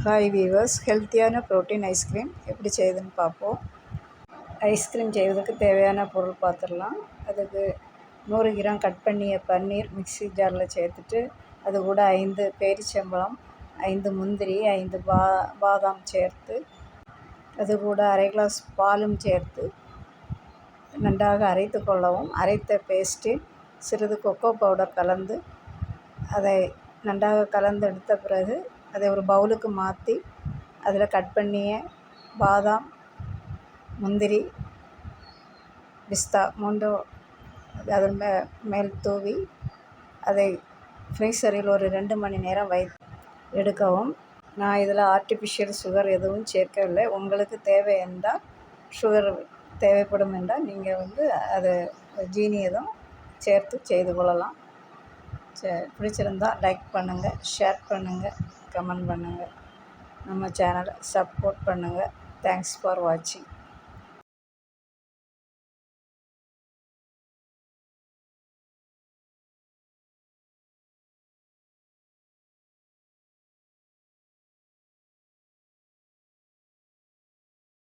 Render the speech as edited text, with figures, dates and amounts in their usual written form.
Hi viewers, ஹெல்த்தியான protein ice cream எப்படி செய்யுதுன்னு பார்ப்போம். ஐஸ்கிரீம் செய்வதற்கு தேவையான பொருள் பார்த்துடலாம். அதுக்கு 100 கிராம் கட் பண்ணிய பன்னீர் மிக்ஸி ஜாரில் சேர்த்துட்டு, அது கூட 5 பேரிச்சம்பழம், 5 முந்திரி, 5 பாதாம் சேர்த்து, அது கூட அரை கிளாஸ் பாலும் சேர்த்து நன்றாக அரைத்து கொள்ளவும். அரைத்த பேஸ்ட்டில் சிறிது கொக்கோ பவுடர் கலந்து அதை நன்றாக கலந்து எடுத்த பிறகு அதை ஒரு பவுலுக்கு மாற்றி அதில் கட் பண்ணிய பாதாம், முந்திரி, பிஸ்தா மூன்றும் அதன் மேல் தூவி அதை ஃப்ரீசரில் ஒரு 2 மணி நேரம் எடுக்கவும். நான் இதில் ஆர்டிஃபிஷியல் சுகர் எதுவும் சேர்க்கவில்லை. உங்களுக்கு தேவை என்றால் சுகர் தேவைப்படும் என்றால் நீங்கள் அதை ஜீனி எதுவும் சேர்த்து செய்து கொள்ளலாம். பிடிச்சிருந்தால் லைக் பண்ணுங்கள், ஷேர் பண்ணுங்கள், கமெண்ட் பண்ணுங்கள். நம்ம சேனலை சப்போர்ட் பண்ணுங்கள். தேங்க்ஸ் ஃபார் வாட்சிங்.